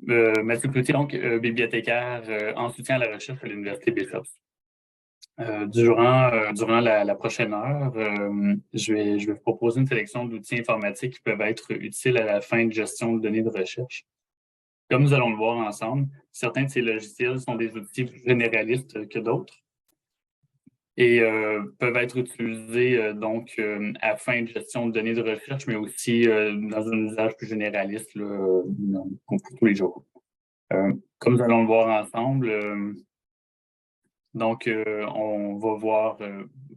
Mathieu Cloutier, donc bibliothécaire en soutien à la recherche à l'Université Bishop. Durant la prochaine heure, je vais vous proposer une sélection d'outils informatiques qui peuvent être utiles à la fin de gestion de données de recherche. Comme nous allons le voir ensemble, certains de ces logiciels sont des outils plus généralistes que d'autres et peuvent être utilisés à la fin de gestion de données de recherche, mais aussi dans un usage plus généraliste là, pour tous les jours. Comme nous allons le voir ensemble, on va voir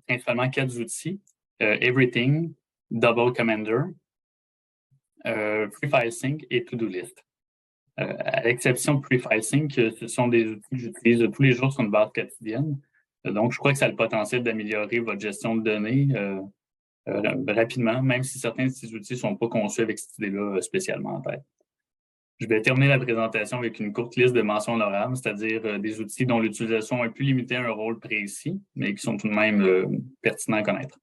principalement 4 outils. Everything, Double Commander, PreFileSync et To-Do List. À l'exception de PreFileSync, ce sont des outils que j'utilise tous les jours sur une base quotidienne. Donc, je crois que ça a le potentiel d'améliorer votre gestion de données rapidement, même si certains de ces outils ne sont pas conçus avec cette idée-là spécialement en tête. Je vais terminer la présentation avec une courte liste de mentions honorables, c'est-à-dire des outils dont l'utilisation est plus limitée à un rôle précis, mais qui sont tout de même pertinents à connaître.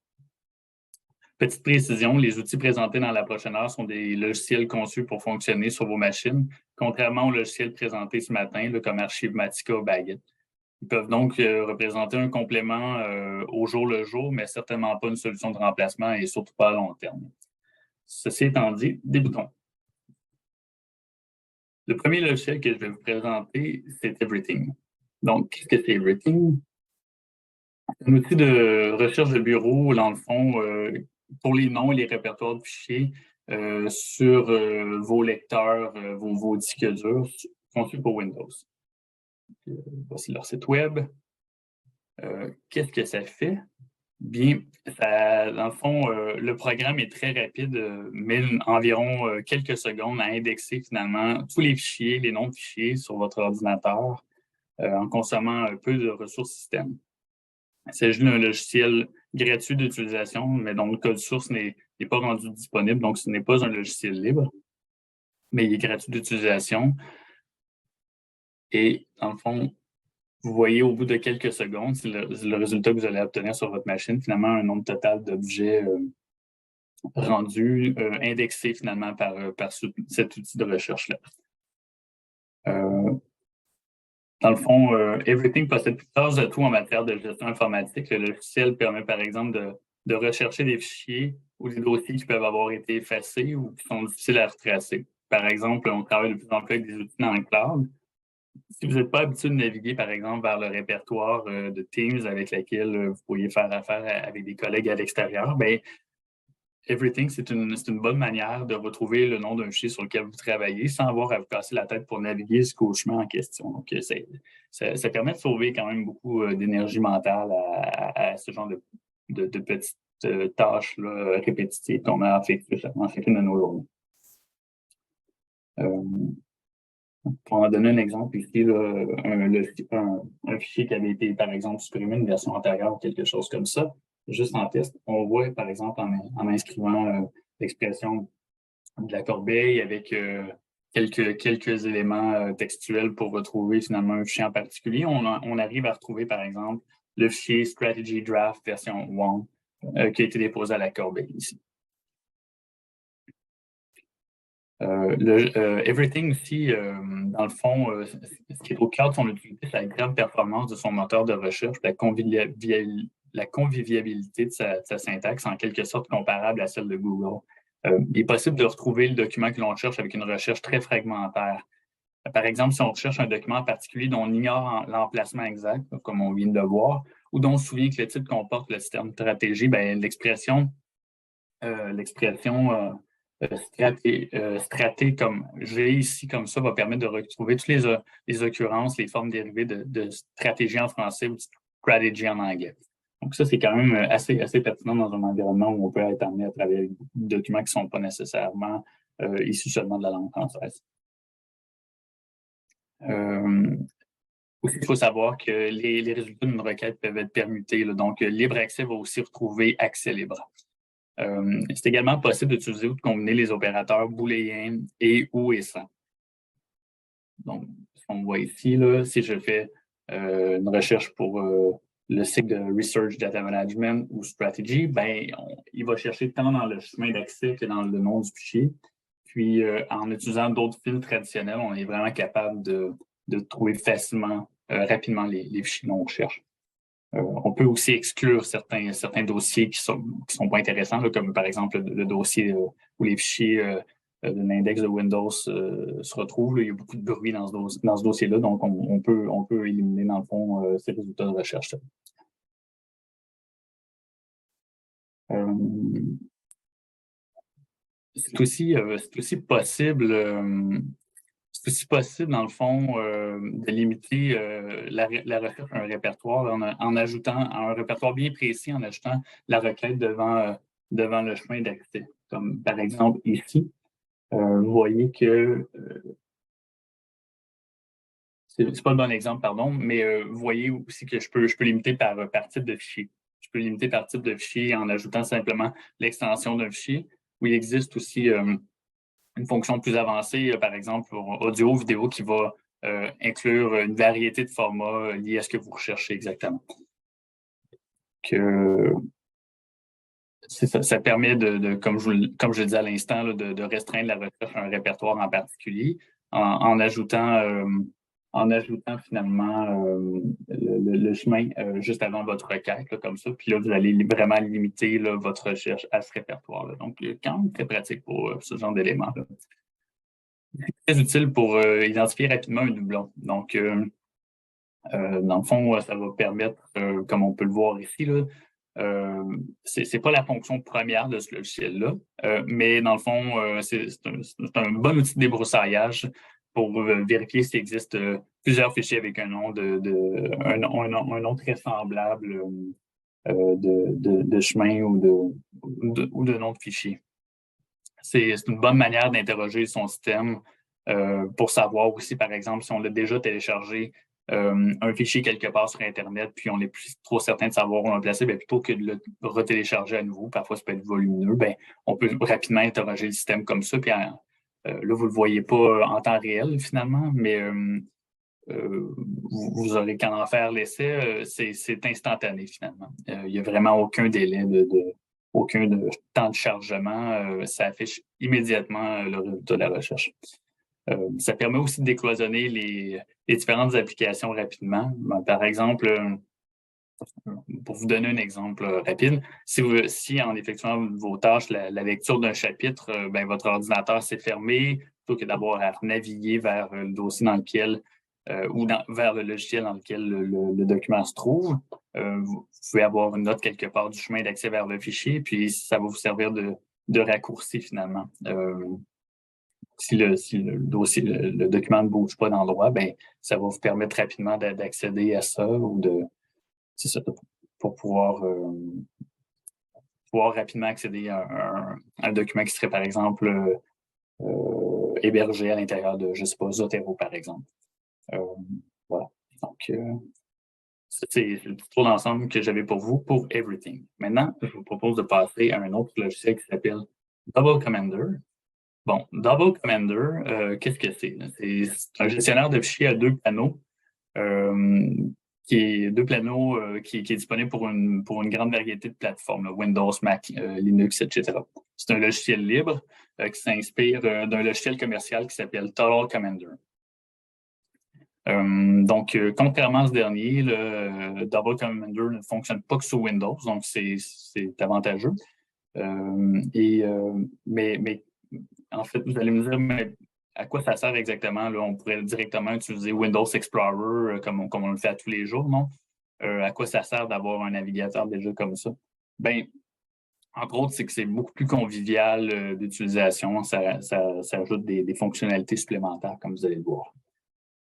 Petite précision, les outils présentés dans la prochaine heure sont des logiciels conçus pour fonctionner sur vos machines, contrairement aux logiciels présentés ce matin, là, comme Archivematica ou Baguette. Ils peuvent donc représenter un complément au jour le jour, mais certainement pas une solution de remplacement et surtout pas à long terme. Ceci étant dit, débutons. Le premier logiciel que je vais vous présenter, c'est Everything. Donc, qu'est-ce que c'est Everything? C'est un outil de recherche de bureau, dans le fond, pour les noms et les répertoires de fichiers sur vos lecteurs, vos disques durs, conçus pour Windows. Voici leur site web. Qu'est-ce que ça fait? Bien, dans le fond, le programme est très rapide, met environ quelques secondes à indexer finalement tous les fichiers, les noms de fichiers sur votre ordinateur en consommant un peu de ressources système. Il s'agit d'un logiciel gratuit d'utilisation, mais dont le code source n'est pas rendu disponible, donc ce n'est pas un logiciel libre, mais il est gratuit d'utilisation. Et dans le fond, vous voyez au bout de quelques secondes, c'est le résultat que vous allez obtenir sur votre machine, finalement un nombre total d'objets rendus, indexés finalement par cet outil de recherche-là. Dans le fond, Everything possède plusieurs atouts en matière de gestion informatique. Le logiciel permet par exemple de rechercher des fichiers ou des dossiers qui peuvent avoir été effacés ou qui sont difficiles à retracer. Par exemple, on travaille de plus en plus avec des outils dans le cloud. Si vous n'êtes pas habitué de naviguer, par exemple, vers le répertoire de Teams avec lequel vous pourriez faire affaire avec des collègues à l'extérieur, bien, Everything, c'est une bonne manière de retrouver le nom d'un fichier sur lequel vous travaillez sans avoir à vous casser la tête pour naviguer jusqu'au chemin en question. Donc, ça permet de sauver quand même beaucoup d'énergie mentale à ce genre de petites tâches là, répétitives qu'on a en chacune de nos journées. Pour en donner un exemple ici, là, un fichier qui avait été, par exemple, supprimé, une version antérieure ou quelque chose comme ça, juste en test, on voit, par exemple, en inscrivant l'expression de la corbeille avec quelques éléments textuels pour retrouver finalement un fichier en particulier, on arrive à retrouver, par exemple, le fichier Strategy Draft version 1 qui a été déposé à la corbeille ici. Everything aussi, dans le fond, ce qui est au cœur de son utilité, c'est la grande performance de son moteur de recherche, la convivialité de sa syntaxe, en quelque sorte comparable à celle de Google. Il est possible de retrouver le document que l'on cherche avec une recherche très fragmentaire. Par exemple, si on recherche un document en particulier dont on ignore l'emplacement exact, comme on vient de le voir, ou dont on se souvient que le titre comporte le terme stratégie, ben, l'expression straté comme j'ai ici, comme ça, va permettre de retrouver toutes les occurrences, les formes dérivées de stratégie en français ou strategy en anglais. Donc ça, c'est quand même assez pertinent dans un environnement où on peut être amené à travailler avec des documents qui ne sont pas nécessairement issus seulement de la langue française. Aussi, il faut savoir que les résultats d'une requête peuvent être permutés. Là, donc, Libre Accès va aussi retrouver Accès libre. C'est également possible d'utiliser ou de combiner les opérateurs booléens et ou et sans. Donc, ce qu'on voit ici, là, si je fais une recherche pour le cycle de Research Data Management ou Strategy, ben, il va chercher tant dans le chemin d'accès que dans le nom du fichier. Puis, en utilisant d'autres filtres traditionnels, on est vraiment capable de trouver facilement, rapidement les fichiers dont on cherche. On peut aussi exclure certains dossiers qui sont pas intéressants, là, comme par exemple le dossier où les fichiers de l'index de Windows se retrouvent. Là. Il y a beaucoup de bruit dans ce dossier-là, donc on peut éliminer dans le fond ces résultats de recherche. C'est aussi possible. C'est aussi possible, dans le fond, de limiter la requête à un répertoire en ajoutant à un répertoire bien précis, en ajoutant la requête devant le chemin d'accès. Comme par exemple ici, vous voyez que c'est pas le bon exemple, pardon, mais vous voyez aussi que je peux limiter par type de fichier. Je peux limiter par type de fichier en ajoutant simplement l'extension d'un fichier, où il existe aussi une fonction plus avancée, par exemple pour audio, vidéo, qui va inclure une variété de formats liés à ce que vous recherchez exactement. Ça permet comme je le disais à l'instant, de restreindre la recherche à un répertoire en particulier en ajoutant finalement le chemin juste avant votre requête, là, comme ça. Puis là, vous allez vraiment limiter là, votre recherche à ce répertoire-là. Donc, quand même très pratique pour ce genre d'éléments. Très utile pour identifier rapidement un doublon. Donc, dans le fond, ça va permettre, comme on peut le voir ici, là, c'est pas la fonction première de ce logiciel-là, mais dans le fond, c'est un bon outil de débroussaillage pour vérifier s'il existe plusieurs fichiers avec un nom un nom très semblable de chemin ou de nom de fichier. C'est une bonne manière d'interroger son système pour savoir aussi, par exemple, si on l'a déjà téléchargé un fichier quelque part sur Internet, puis on n'est plus trop certain de savoir où on l'a placé, bien, plutôt que de le retélécharger à nouveau, parfois ça peut être volumineux, bien, on peut rapidement interroger le système comme ça. Puis là, vous ne le voyez pas en temps réel finalement, mais vous aurez qu'à en faire l'essai, c'est instantané finalement. Il n'y a vraiment aucun délai aucun temps de chargement. Ça affiche immédiatement le résultat de la recherche. Ça permet aussi de décloisonner les différentes applications rapidement. Par exemple, pour vous donner un exemple rapide, si en effectuant vos tâches, la lecture d'un chapitre, ben, votre ordinateur s'est fermé, plutôt que d'avoir à naviguer vers le dossier dans lequel vers le logiciel dans lequel le document se trouve, vous pouvez avoir une note quelque part du chemin d'accès vers le fichier, puis ça va vous servir de raccourci finalement. Si le dossier, le document ne bouge pas d'endroit, ben, ça va vous permettre rapidement d'accéder à ça ou c'est ça, pour pouvoir rapidement accéder à un document qui serait, par exemple, hébergé à l'intérieur de, je ne sais pas, Zotero, par exemple. Voilà. Donc, c'est le petit tour d'ensemble que j'avais pour vous pour Everything. Maintenant, je vous propose de passer à un autre logiciel qui s'appelle Double Commander. Bon, Double Commander, qu'est-ce que c'est? C'est un gestionnaire de fichiers à deux panneaux, qui est disponible pour une grande variété de plateformes, là, Windows, Mac, Linux, etc. C'est un logiciel libre qui s'inspire d'un logiciel commercial qui s'appelle Total Commander. Donc, contrairement à ce dernier, le Double Commander ne fonctionne pas que sur Windows, donc c'est avantageux. Mais en fait, vous allez me dire, mais à quoi ça sert exactement? Là, on pourrait directement utiliser Windows Explorer comme on le fait à tous les jours, non? À quoi ça sert d'avoir un navigateur déjà comme ça? Bien, entre autres, c'est que c'est beaucoup plus convivial d'utilisation. Ça ajoute des fonctionnalités supplémentaires, comme vous allez le voir.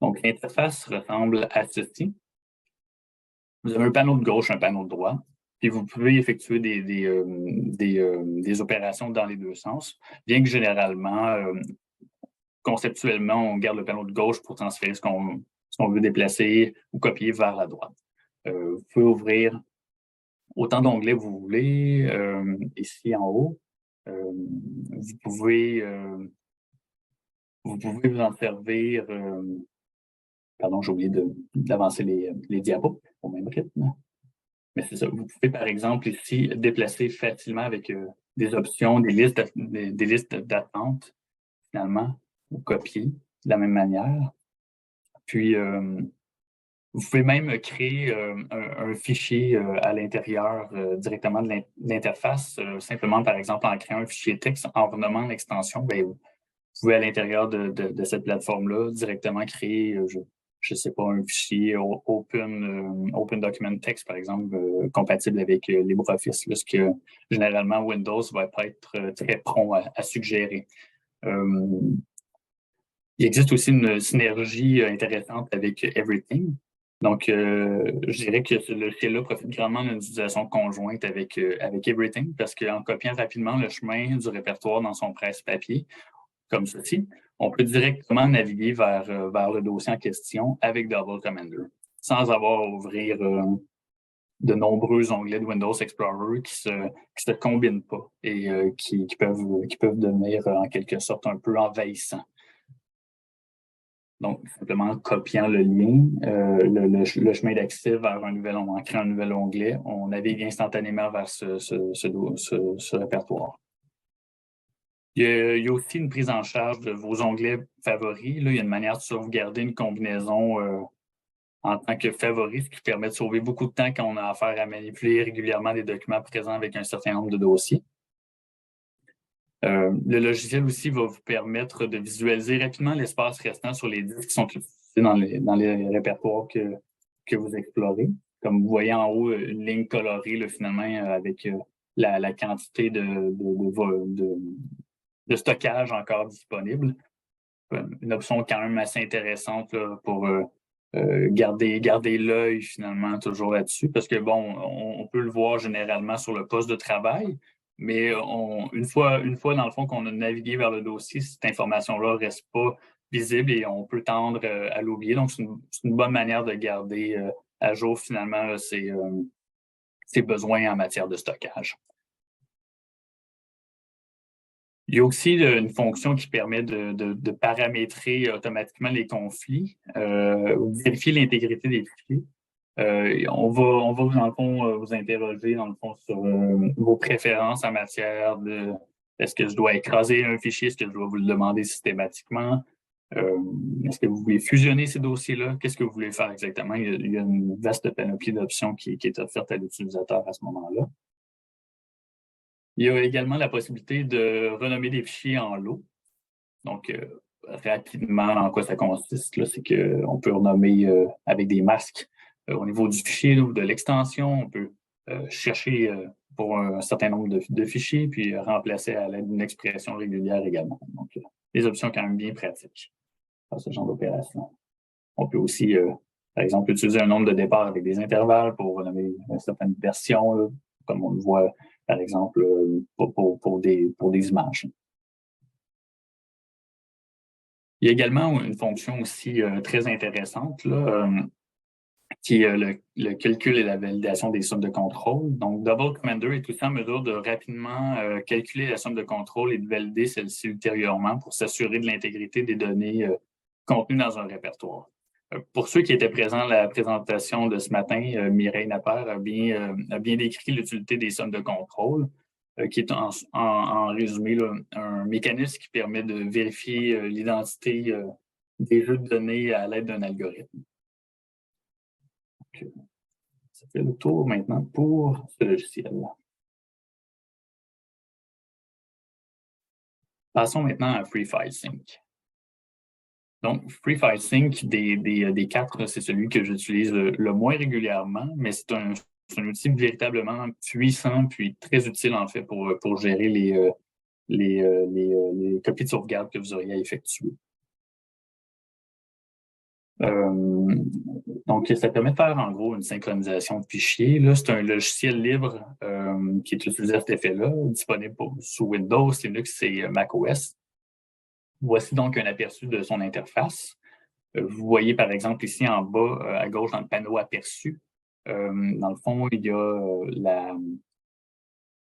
Donc, l'interface ressemble à ceci. Vous avez un panneau de gauche, un panneau de droite, puis vous pouvez effectuer des opérations dans les deux sens, bien que généralement, conceptuellement, on garde le panneau de gauche pour transférer ce qu'on veut déplacer ou copier vers la droite. Vous pouvez ouvrir autant d'onglets que vous voulez ici en haut. Vous pouvez vous en servir. Pardon, j'ai oublié d'avancer les diapos au même rythme. Mais c'est ça. Vous pouvez, par exemple, ici, déplacer facilement avec des options, des listes d'attente. finalement, ou copier de la même manière. Puis, vous pouvez même créer un fichier à l'intérieur directement de l'interface, simplement, par exemple, en créant un fichier texte, en renommant l'extension, vous pouvez, à l'intérieur de cette plateforme-là, directement créer, je sais pas, un fichier Open Document Text, par exemple, compatible avec LibreOffice, ce que généralement Windows va pas être très prompt à suggérer. Il existe aussi une synergie intéressante avec Everything. Donc, je dirais que ce logiciel-là profite grandement d'une utilisation conjointe avec Everything, parce qu'en copiant rapidement le chemin du répertoire dans son presse-papier, comme ceci, on peut directement naviguer vers le dossier en question avec Double Commander, sans avoir à ouvrir de nombreux onglets de Windows Explorer qui se combinent pas et qui peuvent devenir en quelque sorte un peu envahissants. Donc, simplement en copiant le lien, le chemin d'accès vers en créant un nouvel onglet, on navigue instantanément vers ce répertoire. Il y a aussi une prise en charge de vos onglets favoris. Là, il y a une manière de sauvegarder une combinaison en tant que favori, ce qui permet de sauver beaucoup de temps quand on a affaire à manipuler régulièrement des documents présents avec un certain nombre de dossiers. Le logiciel aussi va vous permettre de visualiser rapidement l'espace restant sur les disques qui sont utilisés dans les répertoires que vous explorez. Comme vous voyez en haut, une ligne colorée, là, finalement, avec la quantité de stockage encore disponible. Une option quand même assez intéressante là, pour garder l'œil finalement toujours là-dessus, parce que bon, on peut le voir généralement sur le poste de travail, mais une fois dans le fond qu'on a navigué vers le dossier, cette information-là ne reste pas visible et on peut tendre à l'oublier. Donc, c'est une bonne manière de garder à jour finalement là, ses besoins en matière de stockage. Il y a aussi une fonction qui permet de paramétrer automatiquement les conflits, vérifier l'intégrité des fichiers. On va dans le fond, vous interroger dans le fond sur vos préférences en matière de est-ce que je dois écraser un fichier, est-ce que je dois vous le demander systématiquement, est-ce que vous voulez fusionner ces dossiers-là, qu'est-ce que vous voulez faire exactement? Il y a une vaste panoplie d'options qui est offerte à l'utilisateur à ce moment-là. Il y a également la possibilité de renommer des fichiers en lot. Donc, rapidement, en quoi ça consiste, c'est qu'on peut renommer avec des masques au niveau du fichier ou de l'extension. On peut chercher pour un certain nombre de fichiers, puis remplacer à l'aide d'une expression régulière également. Donc, des options quand même bien pratiques pour ce genre d'opération. On peut aussi, par exemple, utiliser un nombre de départs avec des intervalles pour renommer certaines versions, là, comme on le voit, par exemple, pour des images. Il y a également une fonction aussi très intéressante là, qui est le calcul et la validation des sommes de contrôle. Donc, Double Commander est aussi en mesure de rapidement calculer la somme de contrôle et de valider celle-ci ultérieurement pour s'assurer de l'intégrité des données contenues dans un répertoire. Pour ceux qui étaient présents à la présentation de ce matin, Mireille Napper a bien décrit l'utilité des sommes de contrôle, qui est en résumé là, un mécanisme qui permet de vérifier l'identité des jeux de données à l'aide d'un algorithme. Donc, ça fait le tour maintenant pour ce logiciel. Passons maintenant à FreeFileSync. Donc, FreeFileSync, des quatre, c'est celui que j'utilise le moins régulièrement, mais c'est un outil véritablement puissant puis très utile en fait pour gérer les copies de sauvegarde que vous auriez à effectuer. Donc, ça permet de faire en gros une synchronisation de fichiers. Là, c'est un logiciel libre qui est utilisé à cet effet-là, disponible sous Windows, Linux et macOS. Voici donc un aperçu de son interface. Vous voyez par exemple ici en bas à gauche dans le panneau aperçu. Dans le fond, il y a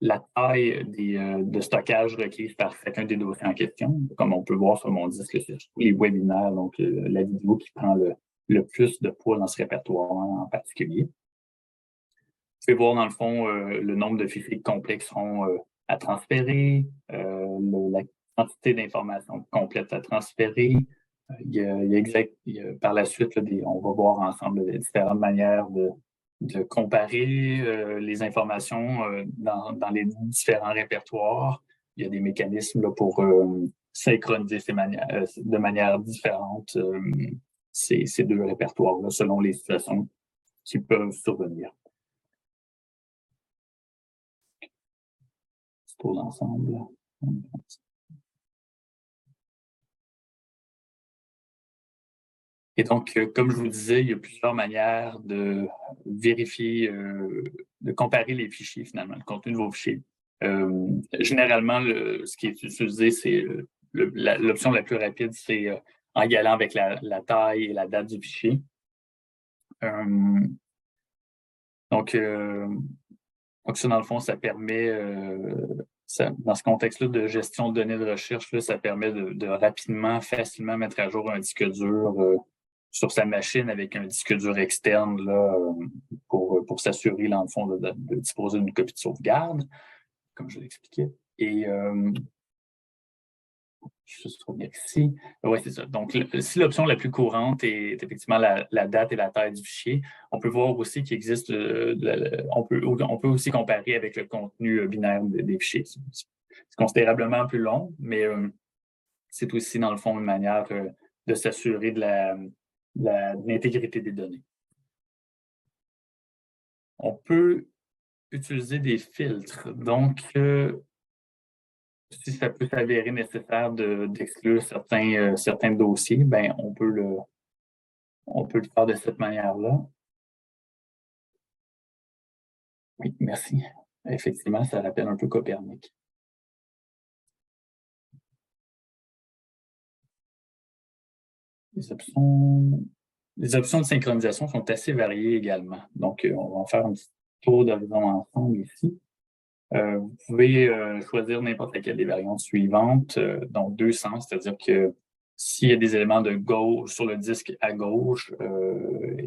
la taille de stockage requise par chacun des dossiers en question. Comme on peut voir sur mon disque, c'est les webinaires, donc la vidéo qui prend le plus de poids dans ce répertoire en particulier. Vous pouvez voir dans le fond le nombre de fichiers complexes qui seront à transférer, quantité d'informations complètes à transférer. Par la suite, on va voir ensemble les différentes manières de comparer les informations dans les différents répertoires. Il y a des mécanismes là, pour synchroniser de manière différente ces deux répertoires-là selon les situations qui peuvent survenir. C'est pour l'ensemble. Et donc, comme je vous disais, il y a plusieurs manières de vérifier, de comparer les fichiers, finalement, le contenu de vos fichiers. Généralement, ce qui est utilisé, c'est l'option la plus rapide, c'est en y allant avec la taille et la date du fichier. Donc, ça, dans le fond, ça permet, dans ce contexte-là de gestion de données de recherche, là, ça permet de rapidement, facilement mettre à jour un disque dur sur sa machine avec un disque dur externe là, pour s'assurer, dans le fond, de disposer d'une copie de sauvegarde, comme je l'expliquais. Et juste revenir ici. Oui, c'est ça. Donc, si l'option la plus courante est effectivement la date et la taille du fichier, on peut voir aussi qu'il existe, on peut aussi comparer avec le contenu binaire des fichiers. C'est considérablement plus long, mais c'est aussi, dans le fond, une manière de s'assurer de l'intégrité des données. On peut utiliser des filtres. Donc, si ça peut s'avérer nécessaire d'exclure certains dossiers, ben on peut le faire de cette manière-là. Oui, merci. Effectivement, ça rappelle un peu Copernic. Les options de synchronisation sont assez variées également. Donc, on va en faire un petit tour d'horizon ensemble ici. Vous pouvez choisir n'importe laquelle des variantes suivantes, donc 200, c'est-à-dire que s'il y a des éléments de gauche sur le disque à gauche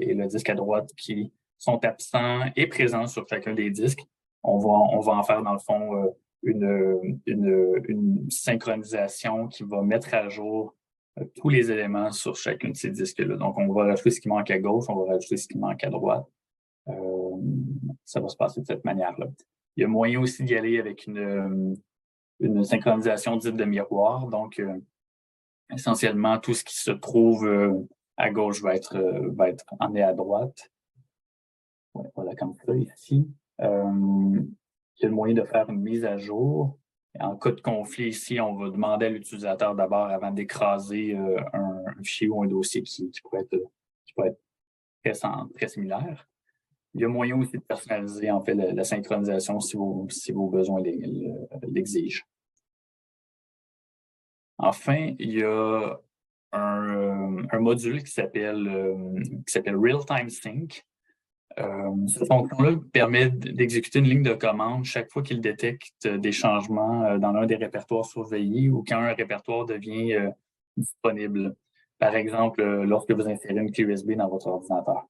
et le disque à droite qui sont absents et présents sur chacun des disques, on va en faire dans le fond une synchronisation qui va mettre à jour tous les éléments sur chacun de ces disques-là. Donc, on va rajouter ce qui manque à gauche, on va rajouter ce qui manque à droite. Ça va se passer de cette manière-là. Il y a moyen aussi d'y aller avec une synchronisation dite de miroir. Donc, essentiellement, tout ce qui se trouve à gauche va être emmené à droite. Ouais, voilà, comme ça, ici. Il y a le moyen de faire une mise à jour. En cas de conflit, ici, on va demander à l'utilisateur d'abord, avant d'écraser un fichier ou un dossier qui pourrait être très similaire. Il y a moyen aussi de personnaliser en fait la synchronisation si vos besoins l'exigent. Enfin, il y a un module qui s'appelle Real-Time Sync. Cette fonction-là permet d'exécuter une ligne de commande chaque fois qu'il détecte des changements dans l'un des répertoires surveillés ou quand un répertoire devient disponible. Par exemple, lorsque vous insérez une clé USB dans votre ordinateur.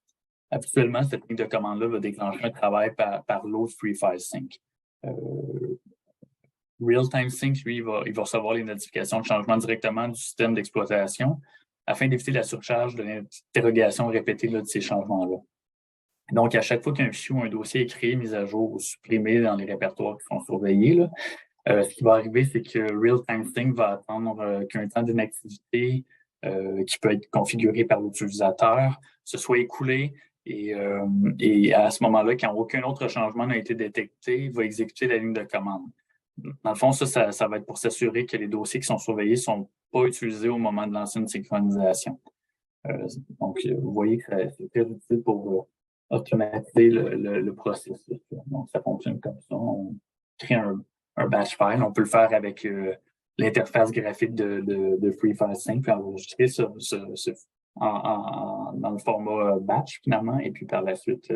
Habituellement, cette ligne de commande-là va déclencher un travail par Load Free File Sync. Real-Time Sync, lui, il va recevoir les notifications de changement directement du système d'exploitation afin d'éviter la surcharge de l'interrogation répétée de ces changements-là. Donc, à chaque fois qu'un fichier ou un dossier est créé, mis à jour ou supprimé dans les répertoires qui sont surveillés, là, ce qui va arriver, c'est que Real-Time Sync va attendre qu'un temps d'inactivité qui peut être configuré par l'utilisateur se soit écoulé et à ce moment-là, quand aucun autre changement n'a été détecté, il va exécuter la ligne de commande. Dans le fond, ça va être pour s'assurer que les dossiers qui sont surveillés ne sont pas utilisés au moment de lancer une synchronisation. Donc, vous voyez que c'est très utile pour automatiser le processus. Donc, ça fonctionne comme ça. On crée un batch file. On peut le faire avec l'interface graphique de FreeFileSync, puis enregistrer dans le format batch, finalement, et puis par la suite,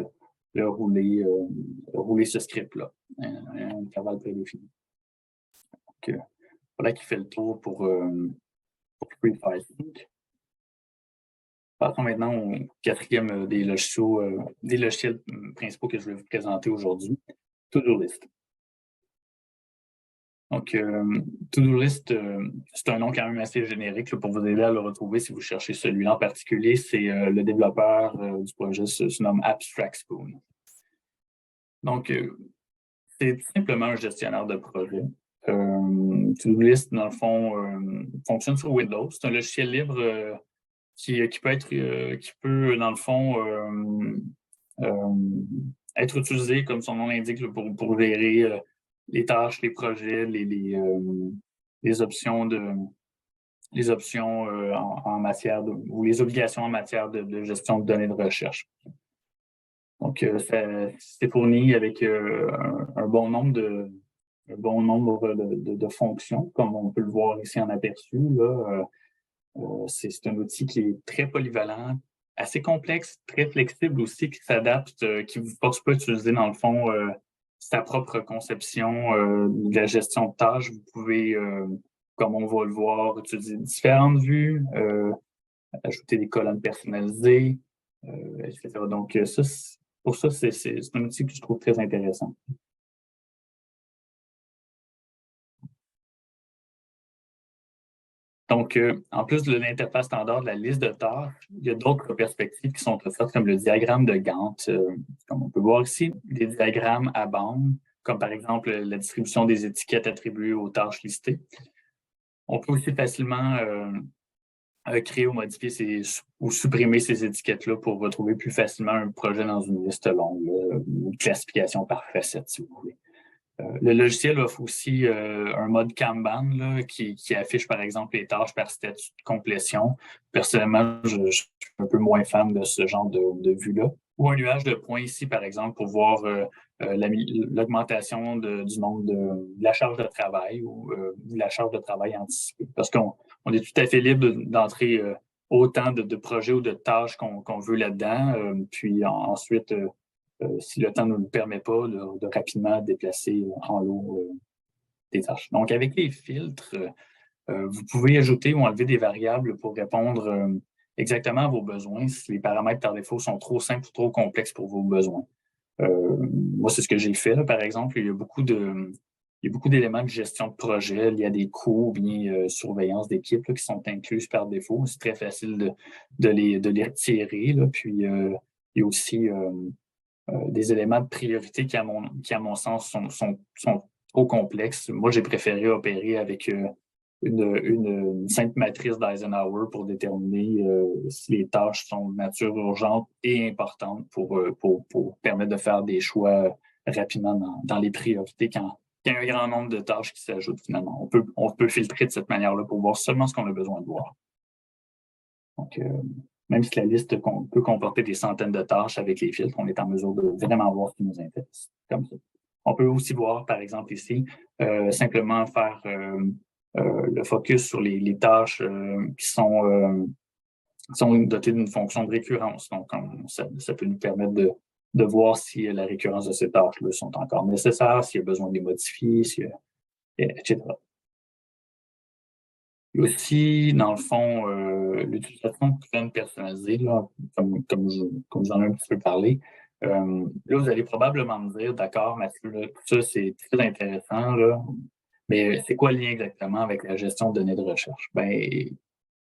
rouler ce script-là, un intervalle prédéfini. Donc, voilà qui fait le tour pour FreeFileSync. Passons maintenant au quatrième des logiciels principaux que je vais vous présenter aujourd'hui, TodoList. Donc, To-Do List, c'est un nom quand même assez générique là, pour vous aider à le retrouver si vous cherchez celui-là en particulier. C'est le développeur du projet se nomme Abstract Spoon. Donc, c'est tout simplement un gestionnaire de projet. To-Do List, dans le fond, fonctionne sur Windows. C'est un logiciel libre qui peut, dans le fond, être utilisé, comme son nom l'indique, pour gérer les tâches, les projets, les options en matière ou les obligations en matière de gestion de données de recherche. Donc, c'est fourni avec un bon nombre de fonctions, comme on peut le voir ici en aperçu. Là, c'est un outil qui est très polyvalent, assez complexe, très flexible aussi, qui s'adapte, qui ne vous force pas à utiliser, dans le fond, sa propre conception de la gestion de tâches. Vous pouvez, comme on va le voir, utiliser différentes vues, ajouter des colonnes personnalisées, etc. Donc, pour ça, c'est un outil que je trouve très intéressant. Donc, en plus de l'interface standard de la liste de tâches, il y a d'autres perspectives qui sont offertes, comme le diagramme de Gantt. Comme on peut voir ici, des diagrammes à bande, comme par exemple la distribution des étiquettes attribuées aux tâches listées. On peut aussi facilement créer ou modifier ou supprimer ces étiquettes-là pour retrouver plus facilement un projet dans une liste longue, une classification par facette, si vous voulez. Le logiciel offre aussi un mode Kanban là, qui affiche, par exemple, les tâches par statut de complétion. Personnellement, je suis un peu moins fan de ce genre de vue-là. Ou un nuage de points ici, par exemple, pour voir l'augmentation du nombre de la charge de travail ou de la charge de travail anticipée. Parce qu'on est tout à fait libre d'entrer autant de projets ou de tâches qu'on veut là-dedans. Puis ensuite, si le temps ne nous permet pas de rapidement déplacer en lot des tâches. Donc, avec les filtres, vous pouvez ajouter ou enlever des variables pour répondre exactement à vos besoins si les paramètres par défaut sont trop simples ou trop complexes pour vos besoins. Moi, c'est ce que j'ai fait, là, par exemple. Il y a beaucoup d'éléments de gestion de projet. Il y a des coûts, bien surveillance d'équipe qui sont inclus par défaut. C'est très facile de les retirer. Là. Puis, il y a aussi des éléments de priorité qui, à mon sens, sont trop complexes. Moi, j'ai préféré opérer avec une simple matrice d'Eisenhower pour déterminer si les tâches sont de nature urgente et importante pour permettre de faire des choix rapidement dans les priorités quand il y a un grand nombre de tâches qui s'ajoutent finalement. On peut filtrer de cette manière-là pour voir seulement ce qu'on a besoin de voir. Donc, même si la liste peut comporter des centaines de tâches avec les filtres, on est en mesure de vraiment voir ce qui nous intéresse. Comme ça. On peut aussi voir, par exemple, ici, simplement faire le focus sur les tâches qui sont dotées d'une fonction de récurrence. Donc, ça peut nous permettre de voir si la récurrence de ces tâches-là sont encore nécessaires, s'il y a besoin de les modifier, etc. Il y a aussi, dans le fond, l'utilisation de colonnes personnalisées, là, comme j'en ai un petit peu parlé. Là, vous allez probablement me dire, d'accord, Mathieu, là, tout ça, c'est très intéressant, là, mais c'est quoi le lien exactement avec la gestion de données de recherche? Ben,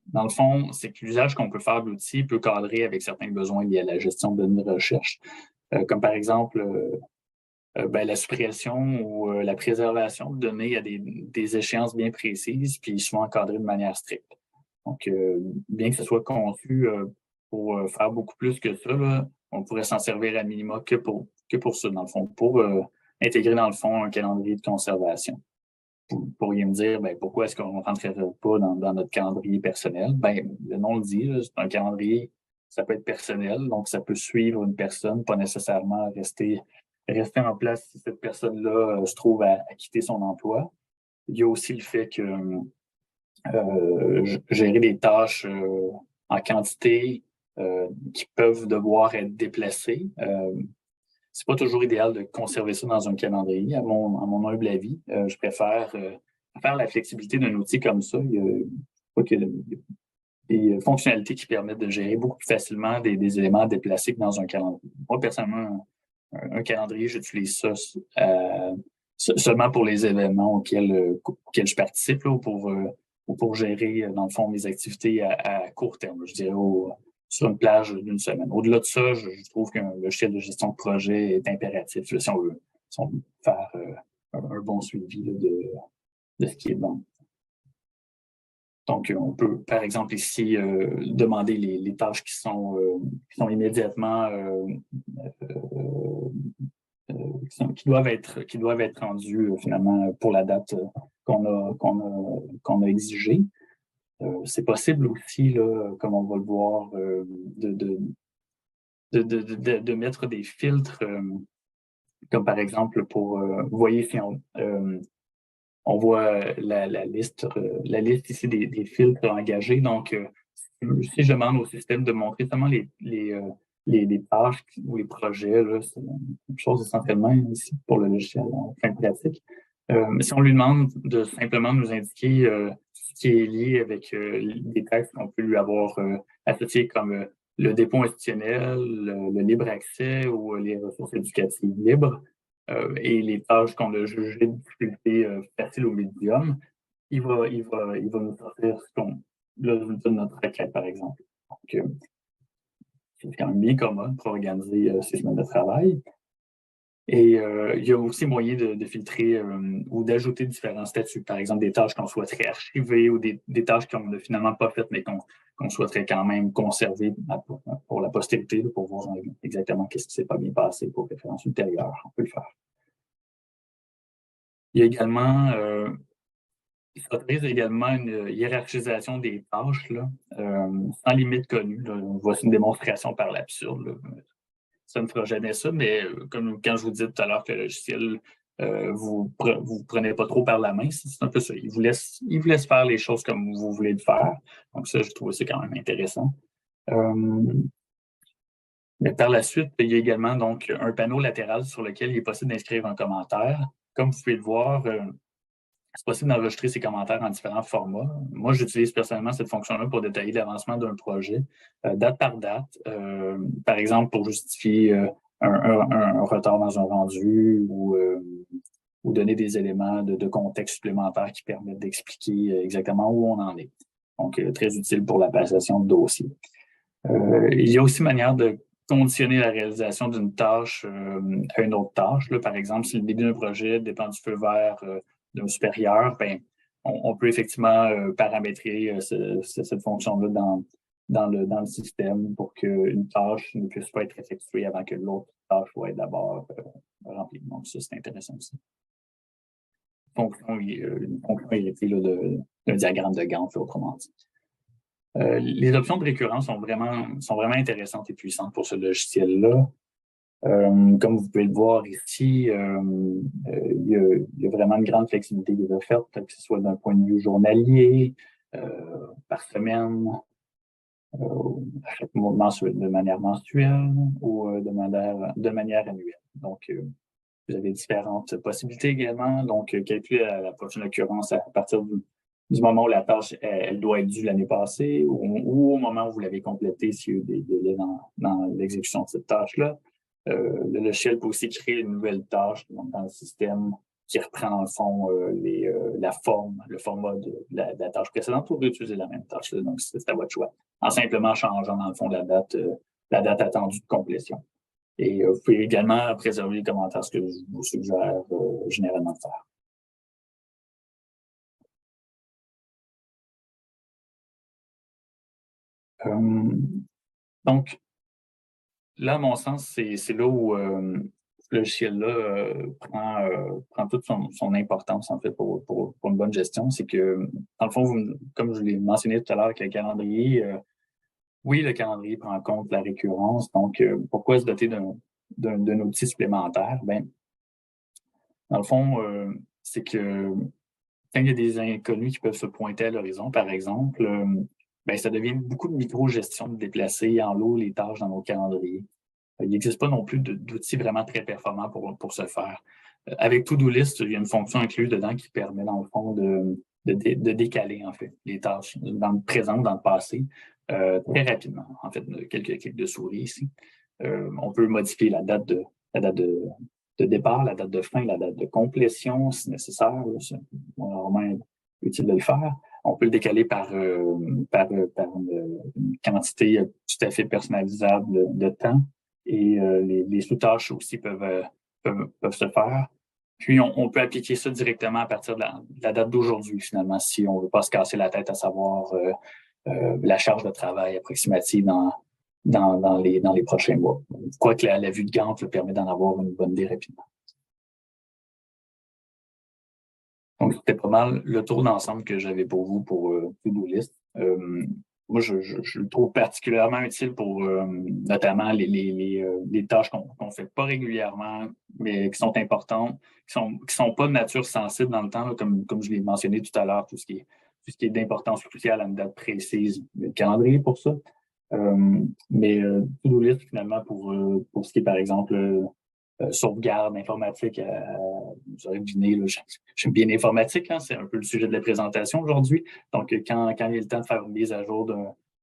dans le fond, c'est que l'usage qu'on peut faire de l'outil peut cadrer avec certains besoins liés à la gestion de données de recherche, comme par exemple la suppression ou la préservation de données à des échéances bien précises, puis souvent encadrées de manière stricte. Donc, bien que ce soit conçu pour faire beaucoup plus que ça, là, on pourrait s'en servir à minima que pour ça, dans le fond, pour intégrer, dans le fond, un calendrier de conservation. Vous pourriez me dire, ben, pourquoi est-ce qu'on ne rentrerait pas dans notre calendrier personnel? Ben, le nom le dit, c'est un calendrier, ça peut être personnel, donc ça peut suivre une personne, pas nécessairement rester en place si cette personne-là se trouve à quitter son emploi. Il y a aussi le fait que gérer des tâches en quantité qui peuvent devoir être déplacées. C'est pas toujours idéal de conserver ça dans un calendrier, à mon humble avis. Je préfère faire la flexibilité d'un outil comme ça. Il y a des fonctionnalités qui permettent de gérer beaucoup plus facilement des éléments déplacés que dans un calendrier. Moi, personnellement, un calendrier, j'utilise ça seulement pour les événements auxquels je participe, là, ou pour gérer, dans le fond, mes activités à court terme, je dirais, sur une plage d'une semaine. Au-delà de ça, je trouve qu'un logiciel de gestion de projet est impératif, là, si on veut faire un bon suivi là, de ce qui est bon. Donc, on peut, par exemple, ici, demander les tâches qui sont immédiatement qui doivent être rendues finalement pour la date qu'on a exigée. C'est possible aussi, là, comme on va le voir, de mettre des filtres, comme par exemple vous voyez si on voit la liste ici des filtres engagés. Donc, si je demande au système de montrer seulement les tâches ou les projets, là, c'est une chose essentiellement ici pour le logiciel en fin de pratique. Si on lui demande de simplement nous indiquer ce qui est lié avec des textes qu'on peut lui avoir associés comme le dépôt institutionnel, le libre accès ou les ressources éducatives libres, et les tâches qu'on a jugées de difficulté facile au médium, il va nous sortir le résultat de notre requête, par exemple. Donc, c'est quand même bien commode pour organiser ces semaines de travail. Et il y a aussi moyen de filtrer ou d'ajouter différents statuts. Par exemple, des tâches qu'on souhaiterait archiver ou des tâches qu'on n'a finalement pas faites, mais qu'on souhaiterait quand même conserver pour la postérité, pour voir exactement qu'est-ce qui ne s'est pas bien passé pour référence ultérieure. On peut le faire. Il y a également, il s'autorise également une hiérarchisation des tâches là, sans limite connue. Là. Voici une démonstration par l'absurde. Ça ne fera jamais ça, mais comme quand je vous disais tout à l'heure que le logiciel, vous prenez pas trop par la main, c'est un peu ça. Il vous laisse faire les choses comme vous voulez le faire. Donc ça, je trouve ça quand même intéressant. Mais par la suite, il y a également donc un panneau latéral sur lequel il est possible d'inscrire un commentaire. Comme vous pouvez le voir, c'est possible d'enregistrer ces commentaires en différents formats. Moi, j'utilise personnellement cette fonction-là pour détailler l'avancement d'un projet, date par date. Par exemple, pour justifier un retard dans un rendu ou donner des éléments de contexte supplémentaires qui permettent d'expliquer exactement où on en est. Donc, très utile pour la passation de dossier. Il y a aussi manière de conditionner la réalisation d'une tâche à une autre tâche. Là, par exemple, si le début d'un projet dépend du feu vert d'un supérieur, ben, on peut effectivement paramétrer cette fonction-là dans le système pour qu'une tâche ne puisse pas être effectuée avant que l'autre tâche soit d'abord remplie. Donc, ça, c'est intéressant aussi. Une fonction héritée d'un diagramme de Gantt, autrement dit. Les options de récurrence sont vraiment intéressantes et puissantes pour ce logiciel-là. Comme vous pouvez le voir ici, il y a vraiment une grande flexibilité qui est offerte, que ce soit d'un point de vue journalier, par semaine, de manière mensuelle ou de manière annuelle. Donc, vous avez différentes possibilités également. Donc, calculer la prochaine occurrence à partir du moment où la tâche elle doit être due l'année passée ou au moment où vous l'avez complétée s'il y a eu des délais dans l'exécution de cette tâche-là. Le logiciel peut aussi créer une nouvelle tâche dans le système qui reprend dans le fond le format de la tâche précédente pour utiliser la même tâche. Là. Donc, c'est à votre choix. En simplement changeant dans le fond la date attendue de complétion. Et vous pouvez également préserver les commentaires, ce que je vous suggère généralement de faire. Donc, là, à mon sens, c'est là où ce logiciel-là prend toute son importance, en fait, pour une bonne gestion. C'est que, dans le fond, comme je l'ai mentionné tout à l'heure avec le calendrier, oui, le calendrier prend en compte la récurrence. Donc, pourquoi se doter d'un outil supplémentaire? Ben, dans le fond, c'est que quand il y a des inconnus qui peuvent se pointer à l'horizon, par exemple, ben, ça devient beaucoup de micro-gestion de déplacer en lot les tâches dans nos calendriers. Il n'existe pas non plus d'outils vraiment très performants pour ce faire. Avec To-Do-List, il y a une fonction incluse dedans qui permet, dans le fond, de décaler, en fait, les tâches dans le présent, dans le passé, très rapidement. En fait, quelques clics de souris ici. On peut modifier la date de de départ, la date de fin, la date de complétion, si nécessaire. C'est vraiment utile de le faire. On peut le décaler par une quantité tout à fait personnalisable de temps. Et les sous-tâches aussi peuvent se faire. Puis, on peut appliquer ça directement à partir de la date d'aujourd'hui, finalement, si on ne veut pas se casser la tête à savoir la charge de travail approximative dans les prochains mois. Je crois que la vue de Gantt permet d'en avoir une bonne idée rapidement. Donc, c'était pas mal le tour d'ensemble que j'avais pour vous pour To-Do List. Moi, je le trouve particulièrement utile pour notamment les tâches qu'on ne fait pas régulièrement, mais qui sont importantes, qui sont pas de nature sensible dans le temps, là, comme je l'ai mentionné tout à l'heure, tout ce qui est d'importance cruciale à une date précise, le calendrier pour ça. Mais To-Do List, finalement, pour ce qui est, par exemple, sauvegarde informatique, vous aurez deviné, là, j'aime bien l'informatique, hein, c'est un peu le sujet de la présentation aujourd'hui. Donc, quand il y a le temps de faire une mise à jour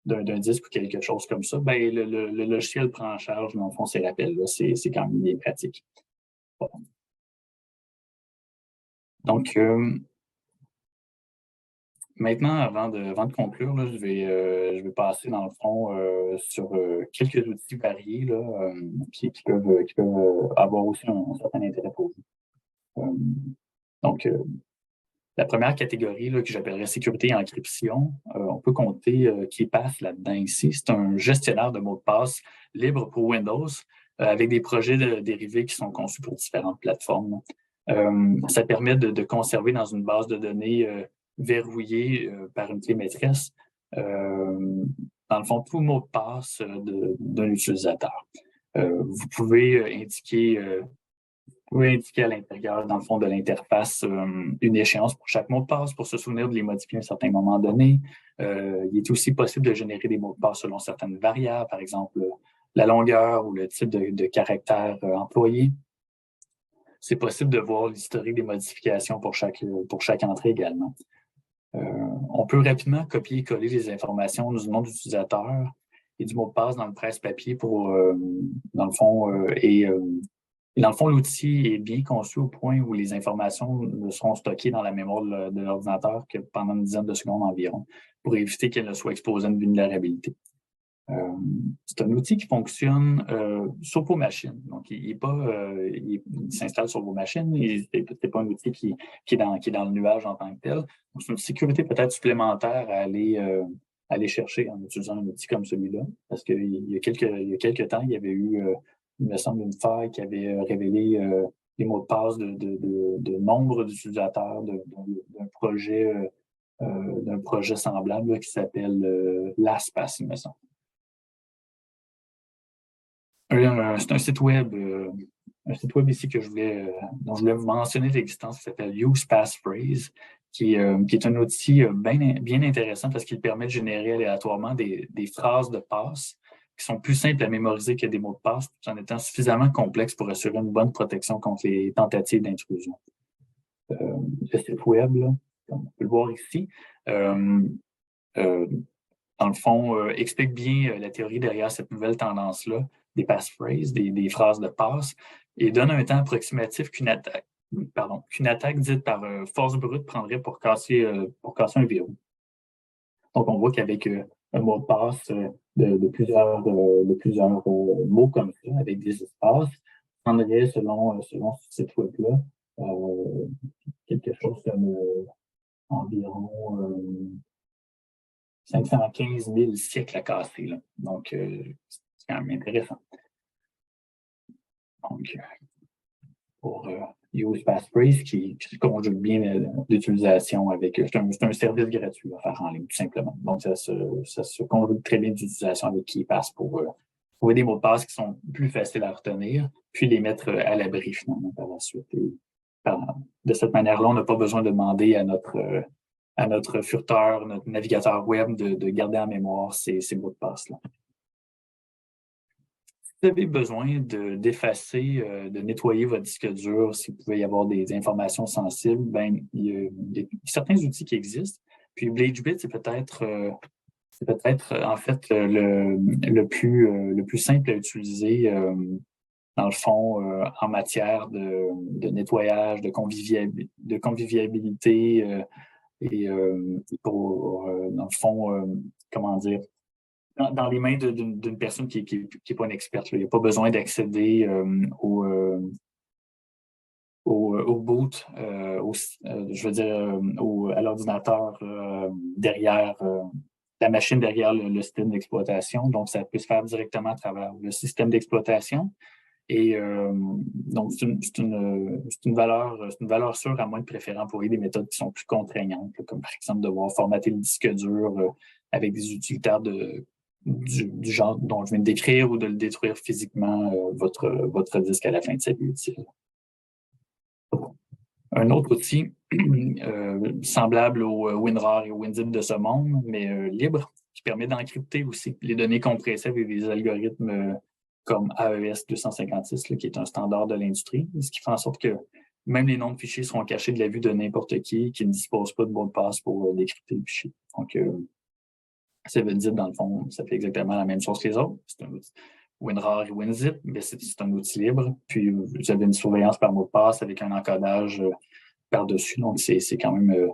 d'un disque ou quelque chose comme ça, ben, le logiciel prend en charge, dans le fond, ces rappels. C'est quand même bien pratique. Bon. Donc, maintenant, avant de conclure, là, je vais passer, dans le fond, sur quelques outils variés là, qui peuvent avoir aussi un certain intérêt pour vous. Donc, la première catégorie là, que j'appellerais sécurité et encryption, on peut compter KeePass là-dedans ici. C'est un gestionnaire de mots de passe libre pour Windows avec des projets dérivés qui sont conçus pour différentes plateformes. Ça permet de conserver dans une base de données verrouillée par une clé maîtresse, dans le fond, tout mot de passe d'un utilisateur. Vous pouvez indiquer à l'intérieur, dans le fond, de l'interface, une échéance pour chaque mot de passe pour se souvenir de les modifier à un certain moment donné. Il est aussi possible de générer des mots de passe selon certaines variables, par exemple la longueur ou le type de caractère employé. C'est possible de voir l'historique des modifications pour chaque entrée également. On peut rapidement copier et coller les informations du nom d'utilisateur et du mot de passe dans le presse-papier pour, dans le fond, dans le fond, l'outil est bien conçu au point où les informations ne seront stockées dans la mémoire de l'ordinateur que pendant une dizaine de secondes environ pour éviter qu'elle ne soit exposée à une vulnérabilité. C'est un outil qui fonctionne sur vos machines. Donc, il s'installe sur vos machines. C'est pas un outil qui est dans le nuage en tant que tel. Donc, c'est une sécurité peut-être supplémentaire à aller chercher en utilisant un outil comme celui-là. Parce qu'il y a quelques temps, il y avait eu, il me semble, une faille qui avait révélé les mots de passe de nombre d'utilisateurs d'un projet semblable là, qui s'appelle LastPass, il me semble. C'est un site web ici dont je voulais vous mentionner l'existence, qui s'appelle Use Passphrase, qui est un outil bien intéressant parce qu'il permet de générer aléatoirement des phrases de passe qui sont plus simples à mémoriser que des mots de passe, tout en étant suffisamment complexes pour assurer une bonne protection contre les tentatives d'intrusion. Le site web, là, comme on peut le voir ici, dans le fond, explique bien la théorie derrière cette nouvelle tendance-là, des passphrases, des phrases de passe, et donne un temps approximatif qu'une attaque dite par force brute prendrait pour casser un verrou. Donc, on voit qu'avec un mot de passe de plusieurs mots comme ça, avec des espaces, prendrait, selon ce site web-là, quelque chose comme environ 515 000 siècles à casser. Là. Donc, c'est quand même intéressant. Donc, pour Use Passphrase, qui conjugue bien l'utilisation avec... C'est un service gratuit à faire en ligne, tout simplement. Donc, ça se conjugue très bien d'utilisation avec KeePass pour trouver des mots de passe qui sont plus faciles à retenir, puis les mettre à l'abri, finalement, par la suite. Et, de cette manière-là, on n'a pas besoin de demander à notre furteur, notre navigateur web de garder en mémoire ces mots de passe-là. Si vous avez besoin d'effacer, de nettoyer votre disque dur, s'il pouvait y avoir des informations sensibles, ben, il y a certains outils qui existent. Puis BladeBit, c'est peut-être en fait le plus simple à utiliser dans le fond, en matière de nettoyage, de convivialité et pour, dans le fond, comment dire, dans les mains d'une personne qui est pas une experte. Là. Il n'y a pas besoin d'accéder au boot, je veux dire, à l'ordinateur derrière la machine derrière le système d'exploitation. Donc, ça peut se faire directement à travers le système d'exploitation. Et donc, c'est une valeur sûre, à moins de préférant employer des méthodes qui sont plus contraignantes, là, comme par exemple devoir formater le disque dur avec des utilitaires du genre dont je viens de décrire ou de le détruire physiquement, votre disque à la fin de sa vie utile. Un autre outil semblable au WinRAR et au WinZip de ce monde, mais libre, qui permet d'encrypter aussi les données compressées avec des algorithmes comme AES 256, là, qui est un standard de l'industrie, ce qui fait en sorte que même les noms de fichiers seront cachés de la vue de n'importe qui ne dispose pas de mot de passe pour décrypter le fichier. Donc, CVZip, dans le fond, ça fait exactement la même chose que les autres. C'est un outil. WinRAR et WinZip, mais c'est un outil libre. Puis, vous avez une surveillance par mot de passe avec un encodage par-dessus. Donc, c'est quand même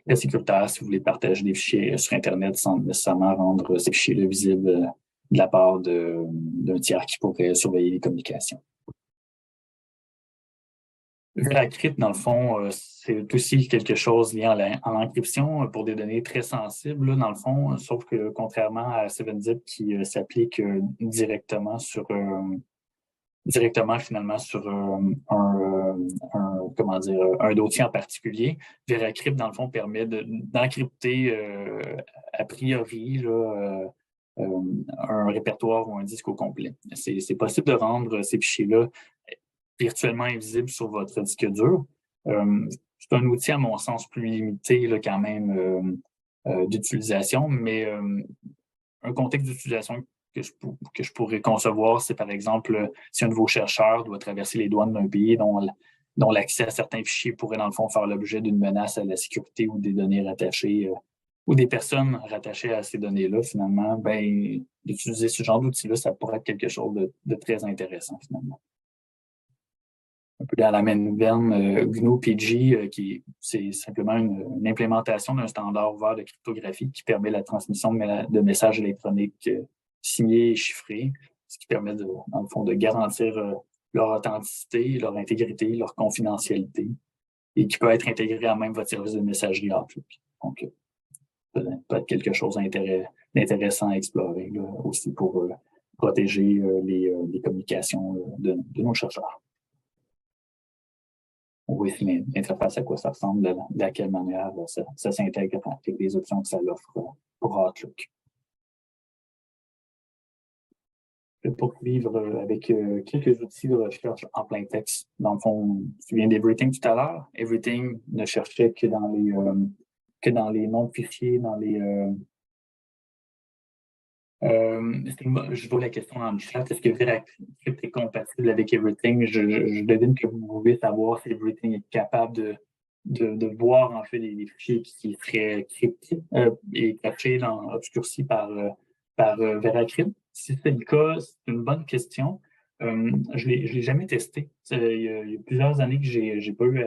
très sécuritaire si vous voulez partager des fichiers sur Internet sans nécessairement rendre ces fichiers-là visibles de la part d'un tiers qui pourrait surveiller les communications. VeraCrypt, dans le fond, c'est aussi quelque chose lié en encryption pour des données très sensibles, là, dans le fond, sauf que contrairement à 7zip qui s'applique directement finalement sur un dossier en particulier, VeraCrypt, dans le fond, permet d'encrypter a priori là, un répertoire ou un disque au complet. C'est possible de rendre ces fichiers-là virtuellement invisible sur votre disque dur. C'est un outil, à mon sens, plus limité là, quand même d'utilisation, mais un contexte d'utilisation que je pourrais concevoir, c'est par exemple si un de vos chercheurs doit traverser les douanes d'un pays dont l'accès à certains fichiers pourrait, dans le fond, faire l'objet d'une menace à la sécurité ou des données rattachées ou des personnes rattachées à ces données-là, finalement, ben, d'utiliser ce genre d'outil-là, ça pourrait être quelque chose de très intéressant, finalement. Un peu dans la même veine, GNU-PG, c'est simplement une implémentation d'un standard ouvert de cryptographie qui permet la transmission de messages électroniques signés et chiffrés, ce qui permet, dans le fond, de garantir leur authenticité, leur intégrité, leur confidentialité, et qui peut être intégré à même votre service de messagerie Outlook. Donc, peut être quelque chose d'intéressant à explorer là, aussi pour protéger les communications de nos chercheurs. On voit ici l'interface, à quoi ça ressemble, de quelle manière ça s'intègre avec les options que ça offre pour Outlook. Je vais poursuivre avec quelques outils de recherche en plein texte. Dans le fond, tu viens d'Everything tout à l'heure. Everything ne cherchait que dans les noms de fichiers, dans les... je vois la question dans le chat. Est-ce que VeraCrypt est compatible avec Everything? Je devine que vous pouvez savoir si Everything est capable de voir en fait les fichiers qui seraient cryptés et cachés, obscurcis par VeraCrypt. Si c'est le cas, c'est une bonne question. Je l'ai jamais testé. Il y a plusieurs années que j'ai pas eu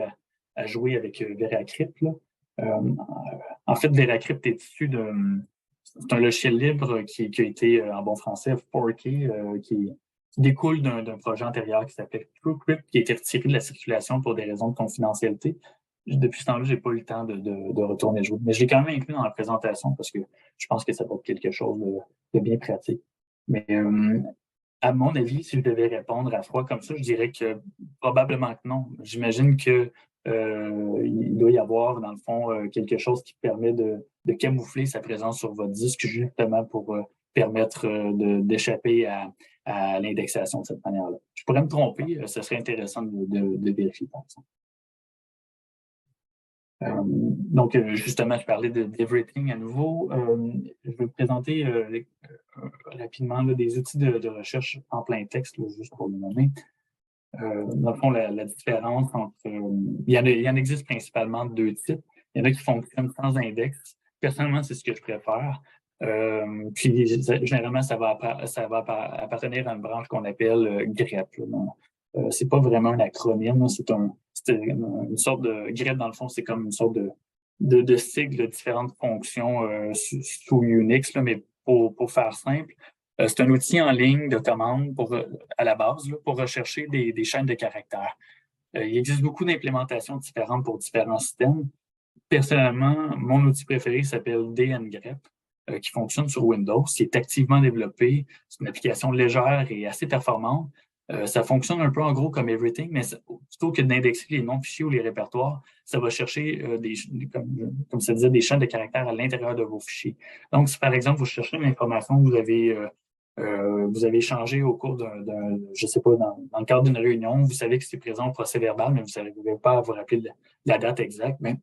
à jouer avec VeraCrypt. Là. En fait, VeraCrypt est issu c'est un logiciel libre qui a été, en bon français, forké, qui découle d'un projet antérieur qui s'appelle TrueCrypt, qui a été retiré de la circulation pour des raisons de confidentialité. Depuis ce temps-là, j'ai pas eu le temps de retourner jouer. Mais je l'ai quand même inclus dans la présentation parce que je pense que ça va être quelque chose de bien pratique. Mais à mon avis, si je devais répondre à froid comme ça, je dirais que probablement que non. J'imagine que il doit y avoir, dans le fond, quelque chose qui permet de camoufler sa présence sur votre disque, justement pour permettre d'échapper à l'indexation de cette manière-là. Je pourrais me tromper, ce serait intéressant de vérifier, par exemple. Donc, justement, je parlais d'Everything à nouveau. Je vais vous présenter rapidement là, des outils de recherche en plein texte, là, juste pour le nommer. Dans le fond, la différence entre... il y en existe principalement deux types. Il y en a qui fonctionnent sans index. Personnellement, c'est ce que je préfère Puis généralement, ça va appartenir à une branche qu'on appelle GREP. C'est pas vraiment un acronyme, c'est une sorte de GREP, dans le fond, c'est comme une sorte de sigle de différentes fonctions sous Unix, là, mais pour faire simple, c'est un outil en ligne de commande à la base là, pour rechercher des chaînes de caractères. Il existe beaucoup d'implémentations différentes pour différents systèmes. Personnellement, mon outil préféré s'appelle DNgrep, qui fonctionne sur Windows, qui est activement développé. C'est une application légère et assez performante. Ça fonctionne un peu en gros comme Everything, mais plutôt que d'indexer les noms de fichiers ou les répertoires, ça va chercher comme ça disait, des chaînes de caractères à l'intérieur de vos fichiers. Donc, si par exemple, vous cherchez une information que vous avez échangé au cours je sais pas, dans le cadre d'une réunion, vous savez que c'est présent au procès-verbal, mais vous ne savez pas vous rappeler la date exacte, mais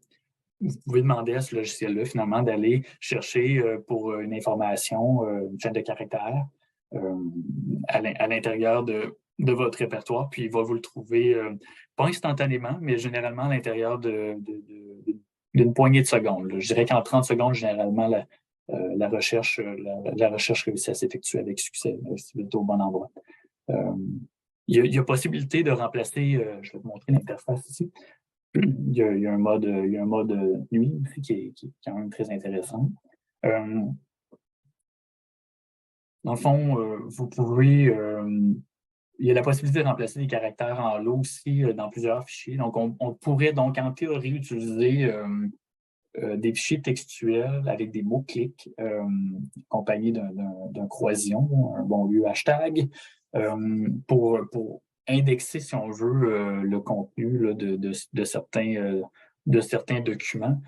vous pouvez demander à ce logiciel-là, finalement, d'aller chercher pour une information, une chaîne de caractères à l'intérieur de votre répertoire, puis il va vous le trouver, pas instantanément, mais généralement à l'intérieur d'une poignée de secondes. Là. Je dirais qu'en 30 secondes, généralement, la recherche réussit à s'effectuer avec succès, si vous êtes au bon endroit. Il y a possibilité de remplacer, je vais vous montrer l'interface ici. Il y a un mode nuit aussi qui est quand même très intéressant. Dans le fond, vous pouvez, il y a la possibilité de remplacer des caractères en lot aussi dans plusieurs fichiers. Donc, on pourrait donc en théorie utiliser des fichiers textuels avec des mots-clics accompagnés d'un croisillon, un bon lieu hashtag, pour indexer, si on veut, le contenu là, de certains documents.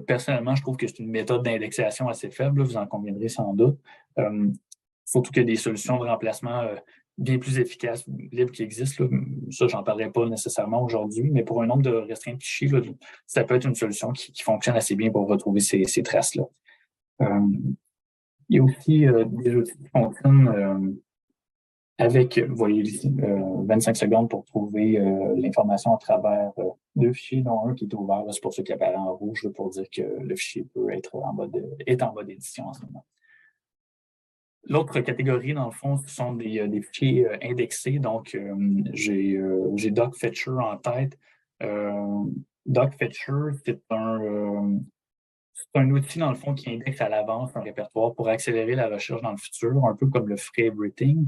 Personnellement, je trouve que c'est une méthode d'indexation assez faible, là, vous en conviendrez sans doute. Surtout qu'il y a des solutions de remplacement bien plus efficaces, libres qui existent. Là. Ça, j'en parlerai pas nécessairement aujourd'hui, mais pour un nombre de restreint de fichiers, là, ça peut être une solution qui fonctionne assez bien pour retrouver ces traces-là. Il y a aussi des outils qui fonctionnent avec, vous voyez ici, 25 secondes pour trouver l'information à travers deux fichiers, dont un qui est ouvert. C'est pour ça qu'il apparaît en rouge, là, pour dire que le fichier peut être est en mode édition en ce moment. L'autre catégorie, dans le fond, ce sont des fichiers indexés. Donc, j'ai DocFetcher en tête. DocFetcher, c'est un outil, dans le fond, qui indexe à l'avance un répertoire pour accélérer la recherche dans le futur, un peu comme le ferait Everything,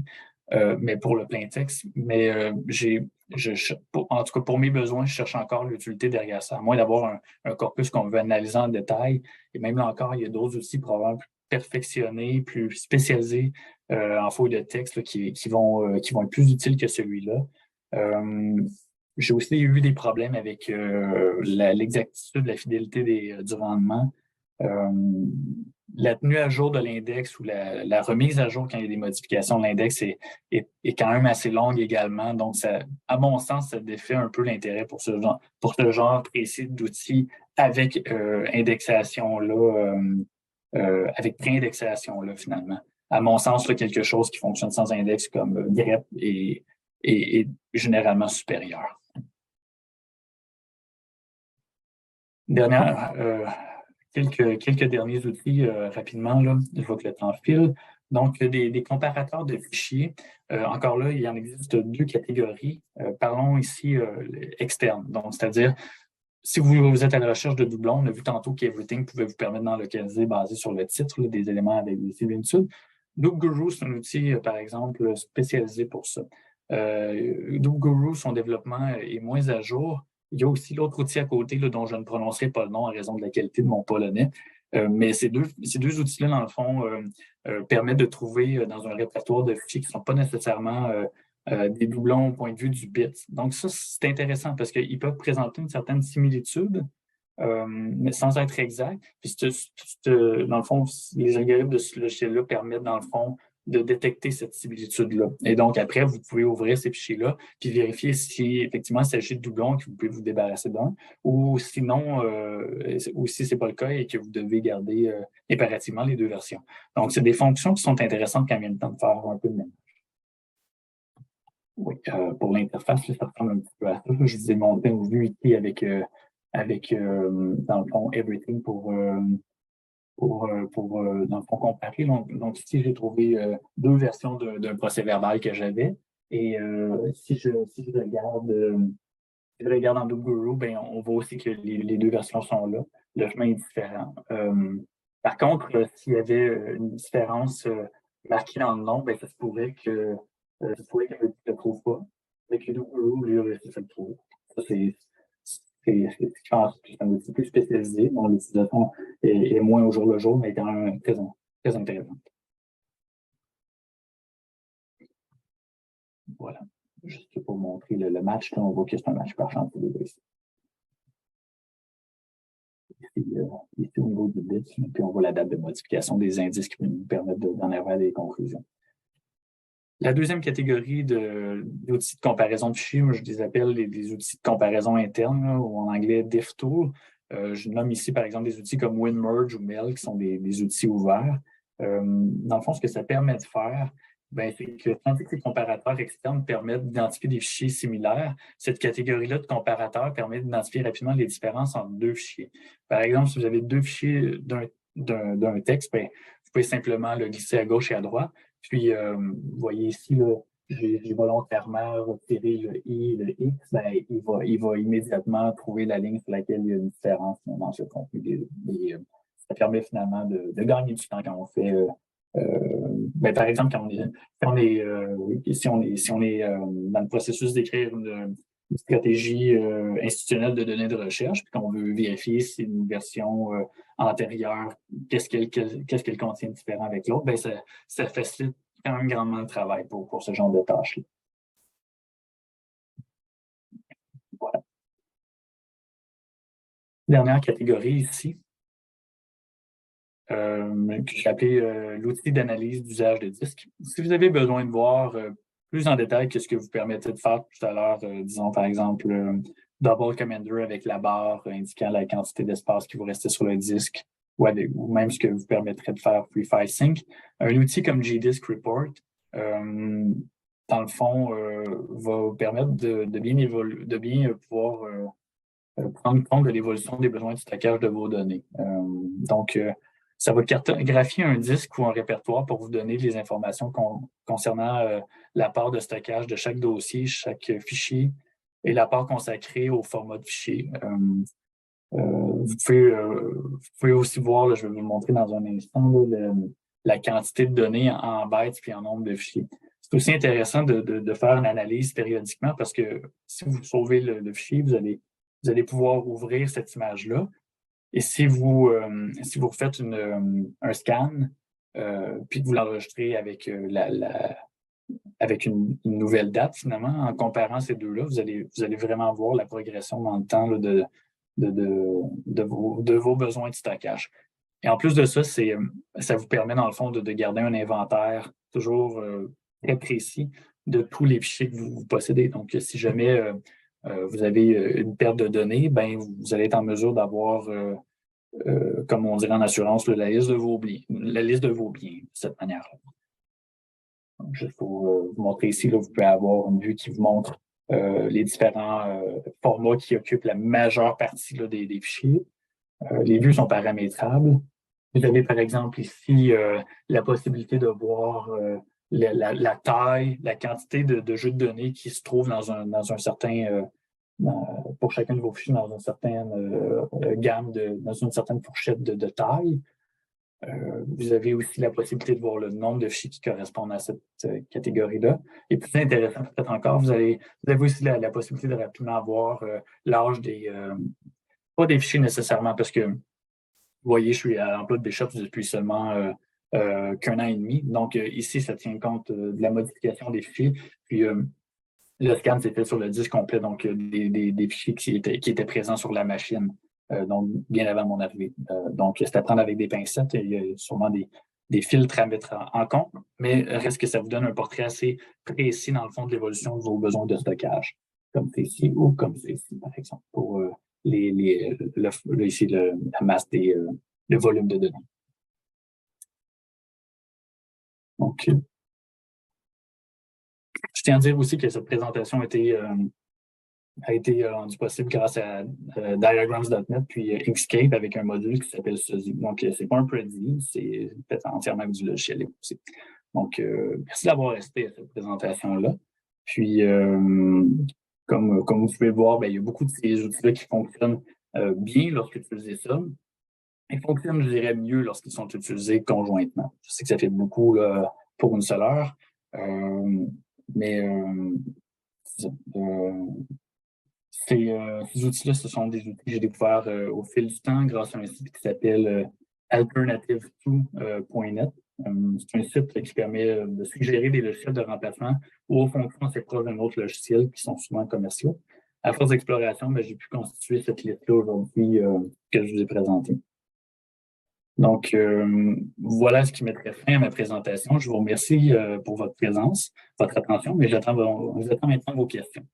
mais pour le plein texte. Mais en tout cas, pour mes besoins, je cherche encore l'utilité derrière ça, à moins d'avoir un corpus qu'on veut analyser en détail. Et même là encore, il y a d'autres outils probablement plus perfectionnés, plus spécialisés en fouilles de texte là, qui vont être plus utiles que celui-là. J'ai aussi eu des problèmes avec l'exactitude, la fidélité du rendement. La tenue à jour de l'index ou la remise à jour quand il y a des modifications de l'index est quand même assez longue également. Donc, ça, à mon sens, ça défait un peu l'intérêt pour ce genre précis d'outils avec indexation-là, avec pré-indexation-là, finalement. À mon sens, là, quelque chose qui fonctionne sans index comme grep est généralement supérieur. Quelques derniers outils rapidement, là, je vois que le temps file. Donc, des comparateurs de fichiers. Encore là, il y en existe deux catégories. Parlons ici externes. Donc, c'est-à-dire, si vous êtes à la recherche de doublons, on a vu tantôt qu'Everything pouvait vous permettre d'en localiser basé sur le titre, là, des éléments avec des similitudes. DoubGuru, c'est un outil, par exemple, spécialisé pour ça. DoubGuru, son développement est moins à jour. Il y a aussi l'autre outil à côté là, dont je ne prononcerai pas le nom en raison de la qualité de mon polonais. Mais ces deux outils-là, dans le fond, permettent de trouver dans un répertoire de fichiers qui ne sont pas nécessairement des doublons au point de vue du bit. Donc ça, c'est intéressant parce qu'ils peuvent présenter une certaine similitude, mais sans être exact. Puis dans le fond, les algorithmes de ce logiciel-là permettent, dans le fond, de détecter cette similitude-là. Et donc, après, vous pouvez ouvrir ces fichiers-là puis vérifier si, effectivement, il s'agit de doublons que vous pouvez vous débarrasser d'un, ou sinon, ou si ce n'est pas le cas et que vous devez garder impérativement les deux versions. Donc, c'est des fonctions qui sont intéressantes quand vient le temps de faire un peu de ménage. Oui, pour l'interface, ça ressemble un petit peu à ça. Je vous ai montré une vue ici avec dans le fond, Everything dans le fond, comparer. Donc ici, j'ai trouvé deux versions d'un procès-verbal que j'avais. Et si je regarde en Guru, ben, on voit aussi que les deux versions sont là. Le chemin est différent. Par contre, s'il y avait une différence marquée dans le nom, ben, ça se pourrait que je ne le trouve pas. Avec le Guru, lui, a réussi à le trouver. Ça, ce qui fait en sorte que c'est un outil plus spécialisé, dont l'utilisation est moins au jour le jour, mais quand même très intéressant. Voilà. Juste pour montrer le match, là, on voit que c'est un match parfait pour les deux. Ici, au niveau du bit, puis on voit la date de modification des indices qui nous permettent d'en avoir des conclusions. La deuxième catégorie d'outils de comparaison de fichiers, moi, je les appelle des outils de comparaison interne, là, ou en anglais diff tool. Je nomme ici, par exemple, des outils comme WinMerge ou Mel, qui sont des outils ouverts. Dans le fond, ce que ça permet de faire, ben, c'est que tandis que ces comparateurs externes permettent d'identifier des fichiers similaires, cette catégorie-là de comparateurs permet d'identifier rapidement les différences entre deux fichiers. Par exemple, si vous avez deux fichiers d'un texte, ben, vous pouvez simplement le glisser à gauche et à droite. Puis, vous voyez ici, j'ai volontairement retiré le I, le X, ben, il va immédiatement trouver la ligne sur laquelle il y a une différence dans ce contenu. Ça permet finalement de gagner du temps quand on fait ben, par exemple, si on est dans le processus d'écrire une stratégie institutionnelle de données de recherche, puis qu'on veut vérifier si une version antérieure, qu'est-ce qu'elle contient de différent avec l'autre, ben ça facilite quand même grandement le travail pour ce genre de tâches-là. Voilà. Dernière catégorie ici, que j'ai appelé l'outil d'analyse d'usage de disque. Si vous avez besoin de voir plus en détail que ce que vous permettez de faire tout à l'heure, disons par exemple Double Commander avec la barre indiquant la quantité d'espace qui vous restait sur le disque, ou même ce que vous permettrait de faire FreeFile Sync. Un outil comme GDisk Report, dans le fond, va vous permettre de bien pouvoir prendre compte de l'évolution des besoins de stockage de vos données. Donc, ça va cartographier un disque ou un répertoire pour vous donner les informations concernant la part de stockage de chaque dossier, chaque fichier et la part consacrée au format de fichier. Vous pouvez aussi voir, là, je vais vous le montrer dans un instant, là, la quantité de données en bytes puis en nombre de fichiers. C'est aussi intéressant de faire une analyse périodiquement parce que si vous sauvez le fichier, vous allez pouvoir ouvrir cette image-là. Et si vous refaites un scan, puis que vous l'enregistrez avec avec une nouvelle date, finalement, en comparant ces deux-là, vous allez vraiment voir la progression dans le temps là, de vos besoins de stockage. Et en plus de ça, ça vous permet, dans le fond, de garder un inventaire toujours très précis de tous les fichiers que vous possédez. Donc, si jamais vous avez une perte de données, ben, vous allez être en mesure d'avoir, comme on dirait en assurance, la liste de vos biens, de cette manière-là. Juste pour vous montrer ici, là, vous pouvez avoir une vue qui vous montre les différents formats qui occupent la majeure partie là, des fichiers. Les vues sont paramétrables. Vous avez, par exemple, ici la possibilité de voir la taille, la quantité de jeux de données qui se trouvent dans un certain, pour chacun de vos fichiers, dans une certaine gamme, dans une certaine fourchette de taille. Vous avez aussi la possibilité de voir le nombre de fichiers qui correspondent à cette catégorie-là. Et plus intéressant peut-être encore, vous avez aussi la possibilité de rapidement voir l'âge pas des fichiers nécessairement, parce que vous voyez, je suis à l'emploi de Bishop depuis seulement qu'un an et demi. Donc ici, ça tient compte de la modification des fichiers. Puis le scan s'est fait sur le disque complet, donc des fichiers qui étaient présents sur la machine. Donc, bien avant mon arrivée. Donc, c'est à prendre avec des pincettes. Il y a sûrement des filtres à mettre en compte, mais reste que ça vous donne un portrait assez précis, dans le fond, de l'évolution de vos besoins de stockage, comme c'est ici ou comme c'est ici, par exemple, pour ici, la masse le volume de données. Donc, je tiens à dire aussi que cette présentation a été a été rendu possible grâce à Diagrams.net puis Inkscape avec un module qui s'appelle SOSI. Donc, c'est pas un plugin, c'est fait entièrement avec du logiciel libre aussi. Donc, merci d'avoir resté à cette présentation-là. Puis, comme vous pouvez le voir, ben, il y a beaucoup de ces outils-là qui fonctionnent bien lorsque tu utilisez ça. Ils fonctionnent, je dirais, mieux lorsqu'ils sont utilisés conjointement. Je sais que ça fait beaucoup là, pour une seule heure, mais ces outils-là, ce sont des outils que j'ai découverts au fil du temps grâce à un site qui s'appelle alternative2.net. C'est un site qui permet de suggérer des logiciels de remplacement ou aux fonctions assez proches d'un autre logiciel qui sont souvent commerciaux. À force d'exploration, ben, j'ai pu constituer cette liste-là aujourd'hui que je vous ai présentée. Donc, voilà ce qui mettrait fin à ma présentation. Je vous remercie pour votre présence, votre attention, mais j'attends maintenant vos questions.